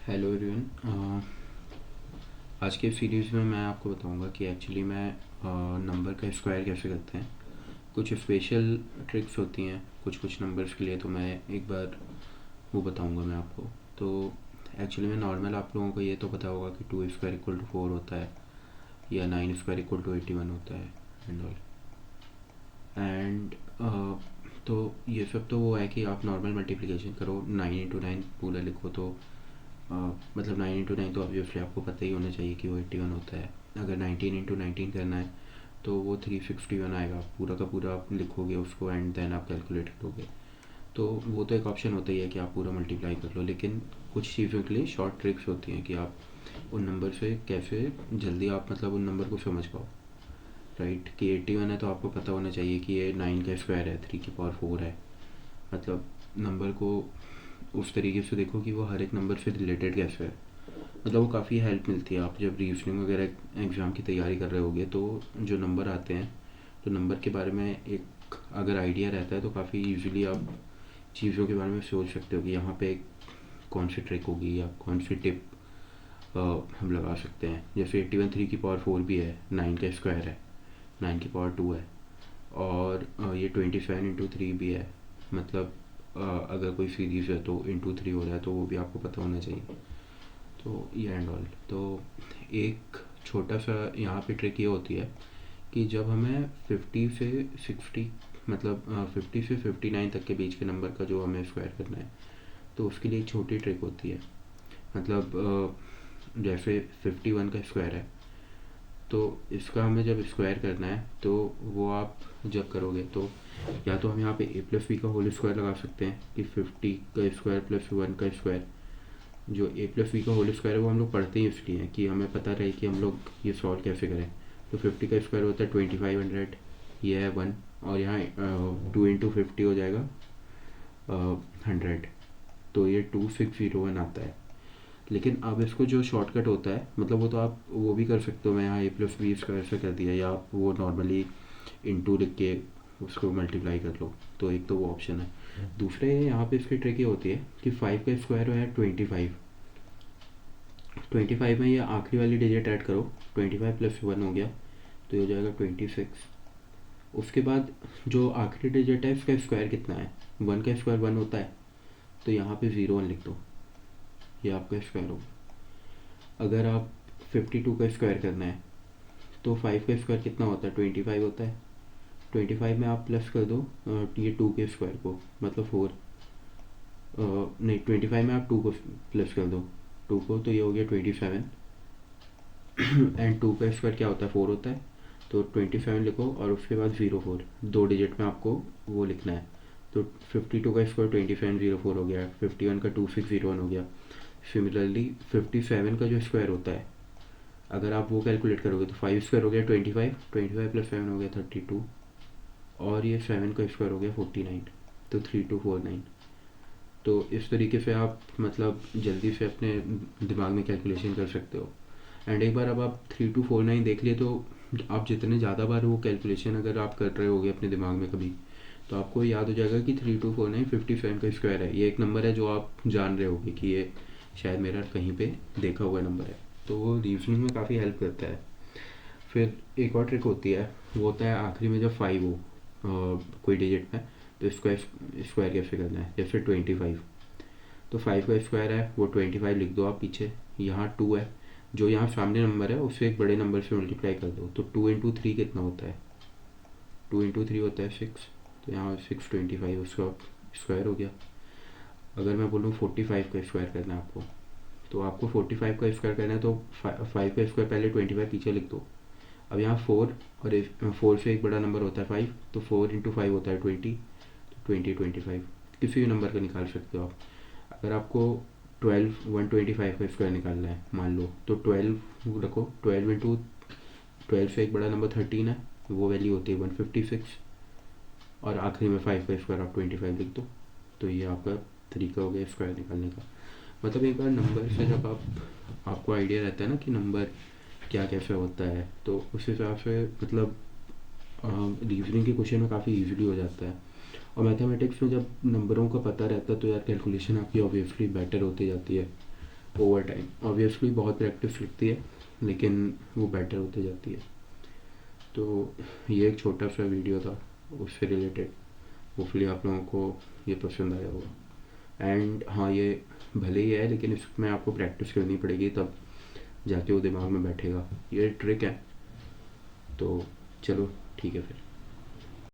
Hello everyone. आज के series में मैं आपको बताऊंगा कि एक्चुअली मैं नंबर का स्क्वायर कैसे करते हैं। कुछ स्पेशल ट्रिक्स होती हैं कुछ कुछ नंबर्स के लिए, तो मैं एक बार वो बताऊंगा मैं आपको। तो एक्चुअली में नॉर्मल आप लोगों को ये तो पता होगा कि 2² = 4 होता है, या 9² = 81 होता है एंड ऑल। एंड तो ये सब तो वो है कि आप नॉर्मल मल्टीप्लिकेशन करो, 9 × 9 पूरा लिखो तो मतलब 9 × 9 तो ऑब्वियसली आपको पता ही होना चाहिए कि वो 81 होता है। अगर 19 × 19 करना है तो वो 361 आएगा, पूरा का पूरा आप लिखोगे उसको एंड देन आप कैलकुलेट करोगे। तो वो तो एक ऑप्शन होता ही है कि आप पूरा मल्टीप्लाई कर लो, लेकिन कुछ चीज़ों के लिए शॉर्ट ट्रिक्स होती हैं कि आप उन नंबर से कैसे जल्दी आप मतलब उन नंबर को समझ पाओ। राइट कि 81 है तो आपको पता होना चाहिए कि ये 9 का स्क्वायर है, 3 की पावर 4 है। मतलब नंबर को उस तरीके से देखो कि वो हर एक नंबर से रिलेटेड कैसे है। मतलब वो काफ़ी हेल्प मिलती है। आप जब रीजनिंग वगैरह एग्ज़ाम की तैयारी कर रहे होगे तो जो नंबर आते हैं तो नंबर के बारे में एक अगर आइडिया रहता है तो काफ़ी इजीली आप चीज़ों के बारे में सोच सकते हो कि यहाँ पे कौन सी ट्रिक होगी या कौन सी टिप हम लगा सकते हैं। जैसे 81 3 की पावर 4 भी है, 9 का स्क्वायर है, 9 की पावर 2 है। और ये 27 × 3 भी है। मतलब अगर कोई सीरीज़ है तो × 3 हो रहा है तो वो भी आपको पता होना चाहिए। तो ये एंड ऑल। तो एक छोटा सा यहाँ पे ट्रिक ये होती है कि जब हमें 50 से 60 मतलब 50 से 59 तक के बीच के नंबर का जो हमें स्क्वायर करना है तो उसके लिए एक छोटी ट्रिक होती है। मतलब जैसे 51 का स्क्वायर है तो इसका हमें जब स्क्वायर करना है तो वो आप जब करोगे तो या तो हम यहाँ पे a+b का होल स्क्वायर लगा सकते हैं कि 50 का स्क्वायर प्लस 1 का स्क्वायर। जो a+b का होल स्क्वायर है वो हम लोग पढ़ते ही इसलिए हैं कि हमें पता रहे कि हम लोग ये सॉल्व कैसे करें। तो 50 का स्क्वायर होता है 2500, ये है 1, और यहाँ 2 × 50 हो जाएगा 100, तो ये 2601 आता है। लेकिन अब इसको जो शॉर्टकट होता है मतलब वो तो आप वो भी कर सकते हो, मैं यहाँ a+b स्क्वायर से कर दिया, या आप वो नॉर्मली इंटू लिख के उसको मल्टीप्लाई कर लो, तो एक तो वो ऑप्शन है। दूसरे यहाँ पे इसकी ट्रिक ये होती है कि 5 का स्क्वायर है 25। 25 में ये आखिरी वाली डिजिट ऐड करो, 25 + 1 हो गया तो ये हो जाएगा 26। उसके बाद जो आखिरी डिजिट है इसका स्क्वायर कितना है, 1 का स्क्वायर 1 होता है, तो यहाँ पे 01 लिख दो, ये आपका स्क्वायर होगा। अगर आप 52 का स्क्वायर करना है तो 5 का स्क्वायर कितना होता है, 25 होता है। 25 में आप प्लस कर दो ये 2 के स्क्वायर को, मतलब 4, नहीं 25 में आप 2 को प्लस कर दो, 2 को, तो ये हो गया 27। एंड 2 का स्क्वायर क्या होता है, 4 होता है, तो 27 लिखो और उसके बाद 04, 2 डिजिट में आपको वो लिखना है। तो 52 का स्क्वायर 2704 हो गया, 51 का 2601 हो गया। सिमिलरली 57 का जो स्क्वायर होता है अगर आप वो कैलकुलेट करोगे तो 5 स्क्वायर हो गया 25, 25 + 7 हो गया 32, और ये 7 का स्क्वायर हो गया 49, तो 3249। तो इस तरीके से आप मतलब जल्दी से अपने दिमाग में कैलकुलेशन कर सकते हो। एंड एक बार अब आप 3249 देख लिए तो आप जितने ज़्यादा बार वो कैलकुलेशन अगर आप कर रहे होगे अपने दिमाग में कभी, तो आपको याद हो जाएगा कि 3249 57 का स्क्वायर है। ये एक नंबर है जो आप जान रहे होगे कि ये शायद मेरा कहीं पे देखा हुआ नंबर है, तो वो रीजनिंग में काफ़ी हेल्प करता है। फिर एक और ट्रिक होती है, वो होता है आखिरी में जब 5 हो कोई डिजिट में, तो स्क्वायर स्क्वायर कैसे करना है। जैसे 25, तो 5 का स्क्वायर है वो 25 लिख दो आप पीछे, यहाँ 2 है, जो यहाँ सामने नंबर है उससे एक बड़े नंबर से मल्टीप्लाई कर दो, तो 2 × 3 कितना होता है, 2 × 3 होता है 6, तो यहाँ 625 उसका स्क्वायर हो गया। अगर मैं बोलूँ 45 का स्क्वायर करना है आपको, तो आपको 45 का स्क्वायर करना है तो 5 का स्क्वायर पहले 25 पीछे लिख दो। अब यहाँ 4 और 4 से एक बड़ा नंबर होता है 5, तो 4 × 5 होता है 20, तो 25 किसी भी नंबर का निकाल सकते हो आप। अगर आपको 125 का स्क्वायर निकालना है मान लो, तो 12 रखो, 12 × 12 से एक बड़ा नंबर 13 है, वो वैल्यू होती है 156, और आखिरी में 5 का स्क्वायर आप 25 लिख दो। तो ये आपका तरीका हो गया स्क्वायर निकालने का। मतलब एक बार नंबर से जब आपको आइडिया रहता है ना कि नंबर क्या कैसे होता है, तो उस हिसाब से मतलब रीजनिंग के क्वेश्चन में काफ़ी इजीली हो जाता है। और मैथमेटिक्स में जब नंबरों का पता रहता है तो यार कैलकुलेशन आपकी ऑब्वियसली बेटर होती जाती है। Over time. ऑब्वियसली बहुत प्रैक्टिस लगती है, लेकिन वो बेटर होती जाती है। तो ये एक छोटा सा वीडियो था उससे रिलेटेड। होपफुली आप लोगों को ये पसंद आया होगा। एंड हाँ, ये भले ही है, लेकिन इसमें आपको प्रैक्टिस करनी पड़ेगी, तब जाके वो दिमाग में बैठेगा। ये ट्रिक है। तो चलो ठीक है फिर।